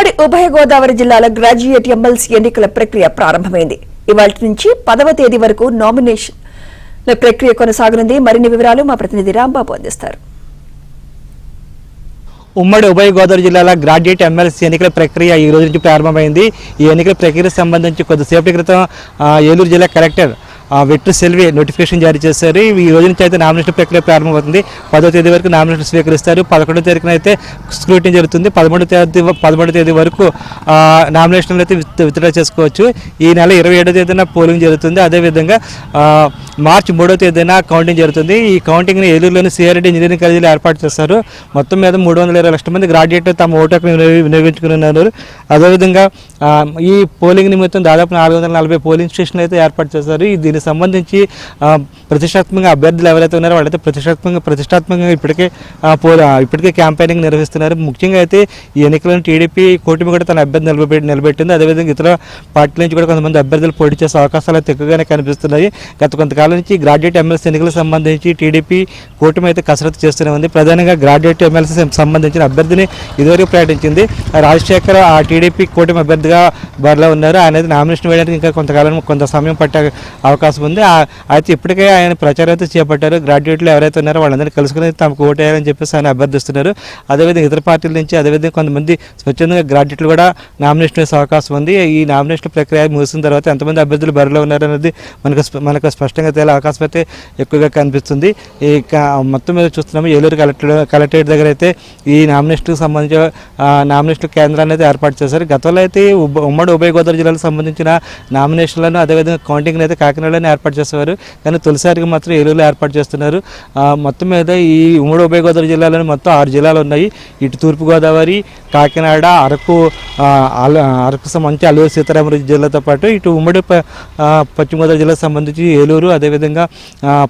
ఉమ్మడి ఉభయ గోదావరి జిల్లాల గ్రాడ్యుయేట్ ఎమ్మెల్సీ ఎన్నికల ప్రక్రియ ప్రారంభమైంది. ఇవాళ్టి నుంచి 10వ తేదీ వరకు నామినేషన్ ప్రక్రియ కొనసాగనుంది. మరిన్ని వివరాలు మా ప్రతినిధి రాంబాబు అందిస్తారు. ఉమ్మడి ఉభయ గోదావరి జిల్లాల గ్రాడ్యుయేట్ ఎమ్మెల్సీ ఎన్నికల ప్రక్రియ ఈ రోజు నుంచి ప్రారంభమైంది. ఈ ఎన్నికల ప్రక్రియకు సంబంధించి కొద్దిసేపటి క్రితం ఏలూరు జిల్లా కలెక్టర్ వెట్రి సెల్వి నోటిఫికేషన్ జారీ చేశారు. ఈ రోజు నుంచి అయితే నామినేషన్ ప్రక్రియ ప్రారంభమవుతుంది. 10వ తేదీ వరకు నామినేషన్ స్వీకరిస్తారు. 11వ తేదీన అయితే స్క్రూటినీ జరుగుతుంది. 13వ తేదీ వరకు నామినేషన్లు అయితే విత్డ్రా చేసుకోవచ్చు. ఈ నెల 27వ తేదీన పోలింగ్ జరుగుతుంది. అదేవిధంగా మార్చి 3వ తేదీన కౌంటింగ్ జరుగుతుంది. ఈ కౌంటింగ్ని ఏలూరులోని సిఆర్డి ఇంజనీరింగ్ కాలేజీలో ఏర్పాటు చేస్తారు. మొత్తం మీద 320 లక్షల మంది గ్రాడ్యుయేట్లు తమ ఓటు హక్కును వినియోగించుకున్నారు. అదేవిధంగా ఈ పోలింగ్ నిమిత్తం దాదాపు 440 పోలింగ్ స్టేషన్లు అయితే ఏర్పాటు చేశారు. దీనికి సంబంధించి ప్రతిష్టాత్మకంగా అభ్యర్థులు ఎవరైతే ఉన్నారో వాళ్ళైతే ప్రతిష్టాత్మకంగా ఇప్పటికే క్యాంపెయినింగ్ నిర్వహిస్తున్నారు. ముఖ్యంగా అయితే ఈ ఎన్నికలను టీడీపీ కూటమి కూడా తన అభ్యర్థి నిలబెట్టింది. అదేవిధంగా ఇతర పార్టీల నుంచి కూడా కొంతమంది అభ్యర్థులు పోటీ చేసే అవకాశాలు అయితే ఎక్కువగానే కనిపిస్తున్నాయి. గత కొంతకాలం నుంచి గ్రాడ్యుయేట్ ఎమ్మెల్సీ ఎన్నికలకు సంబంధించి టీడీపీ కూటమి అయితే కసరత్తు చేస్తూనే ఉంది. ప్రధానంగా గ్రాడ్యుయేట్ ఎమ్మెల్సీ సంబంధించిన అభ్యర్థిని ఇదివరకు ప్రకటించింది. రాజశేఖర్ ఆ టీడీపీ కూటమి అభ్యర్థిగా బరిలో ఉన్నారు. ఆయన అయితే నామినేషన్ వేయడానికి ఇంకా కొంత సమయం పట్టే అవకాశం ఉంది. అయితే ఇప్పటికే ఆయన ప్రచారం అయితే చేపట్టారు. గ్రాడ్యుయేట్లు ఎవరైతే ఉన్నారో వాళ్ళందరినీ కలుసుకుని తమకు ఓటు వేయాలని చెప్పేసి ఆయన అభ్యర్థిస్తున్నారు. అదేవిధంగా ఇతర పార్టీల నుంచి అదేవిధంగా కొంతమంది స్వచ్ఛందంగా గ్రాడ్యుయేట్లు కూడా నామినేషన్ వేసే అవకాశం ఉంది. ఈ నామినేషన్ ప్రక్రియ ముగిసిన తర్వాత ఎంతమంది అభ్యర్థులు బరిలో ఉన్నారు అనేది మనకు స్పష్టంగా తేలే అవకాశం అయితే ఎక్కువగా కనిపిస్తుంది. మొత్తం మీద చూస్తున్నాము ఏలూరు కలెక్టరేట్ దగ్గర అయితే ఈ నామినేషన్కి సంబంధించిన నామినేషన్ కేంద్రాన్ని అయితే ఏర్పాటు చేశారు. గతంలో అయితే ఉమ్మడి ఉభయ గోదావరి జిల్లాలకు సంబంధించిన నామినేషన్లను అదేవిధంగా కౌంటింగ్ అయితే కాకినాడలోనే ఏర్పాటు చేసేవారు. కానీ తొలిసారిగా మాత్రం ఏలూరులో ఏర్పాటు చేస్తున్నారు. మొత్తం మీద ఈ ఉమ్మడి ఉభయ గోదావరి జిల్లాలోని మొత్తం 6 జిల్లాలు ఉన్నాయి. ఇటు తూర్పుగోదావరి, కాకినాడ, అరకు సంబంధించి అల్లూరు సీతారామరాజు జిల్లాతో పాటు ఇటు ఉమ్మడి పశ్చిమ గోదావరి జిల్లాకు సంబంధించి ఏలూరు అదేవిధంగా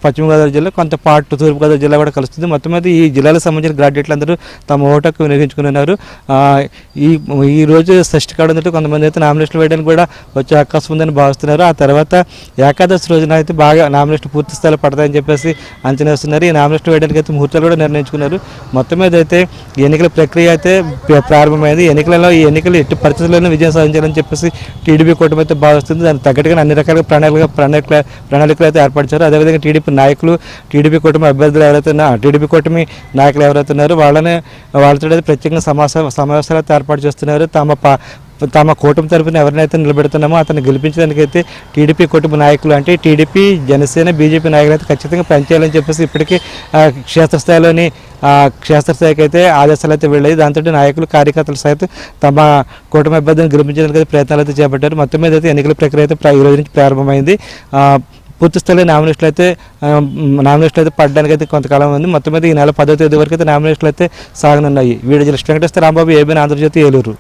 పశ్చిమ గోదావరి జిల్లా కొంత పాటు తూర్పుగోదావరి జిల్లా కూడా కలుస్తుంది. మొత్తం మీద ఈ జిల్లాలకు సంబంధించిన గ్రాడ్యుయేట్లు అందరూ తమ ఓటు హక్కు వినియోగించుకున్నారు. ఈ రోజు షష్ఠి కావడంతో కొంతమంది అయితే నామినేషన్ వేయడానికి కూడా వచ్చే అవకాశం ఉందని భావిస్తున్నారు. ఆ తర్వాత ఏకాదశి రోజున అయితే బాగా నామినేషన్ పూర్తి స్థాయిలో పడతాయని చెప్పేసి అంచనా వేస్తున్నారు. ఈ నామినేషన్ వేయడానికి అయితే ముహూర్తాలు కూడా నిర్ణయించుకున్నారు. మొత్తం మీద అయితే ఎన్నికల ప్రక్రియ అయితే ప్రారంభమైంది. ఈ ఎన్నికలు ఎట్టి పరిస్థితుల్లోనూ విజయం సాధించాలని చెప్పేసి టీడీపీ కూటమి అయితే భావిస్తుంది. దానికి తగ్గట్టుగా అన్ని రకాల ప్రణాళికలు అయితే ఏర్పరిచారు. అదేవిధంగా టీడీపీ కూటమి అభ్యర్థులు టీడీపీ కూటమి నాయకులు ఎవరైతే ఉన్నారో వాళ్ళతో ప్రత్యేకంగా సమావేశాలు అయితే ఏర్పాటు చేస్తున్నారు. తమ కూటమి తరపున ఎవరినైతే నిలబెడుతున్నామో అతన్ని గెలిపించడానికైతే టీడీపీ కూటమి నాయకులు అంటే టీడీపీ, జనసేన, బీజేపీ నాయకులు అయితే ఖచ్చితంగా పనిచేయాలని చెప్పేసి ఇప్పటికీ క్షేత్రస్థాయికి అయితే ఆదేశాలు అయితే వెళ్ళాయి. దాంతో నాయకులు, కార్యకర్తలు సైతం తమ కూటమి అభ్యర్థిని గెలిపించడానికి అయితే ప్రయత్నాలు అయితే చేపట్టారు. మొత్తం మీద అయితే ఎన్నికల ప్రక్రియ అయితే ఈ రోజు నుంచి ప్రారంభమైంది. పూర్తి స్థాయిలో నామినేషన్లు అయితే పడడానికి అయితే కొంతకాలం ఉంది. మొత్తం మీద ఈ నెల 10వ తేదీ వరకు అయితే నామినేషన్లు అయితే సాగనున్నాయి. Video journalist Venkateswara Rambabu, ABN Andhra Jyothi, Eluru.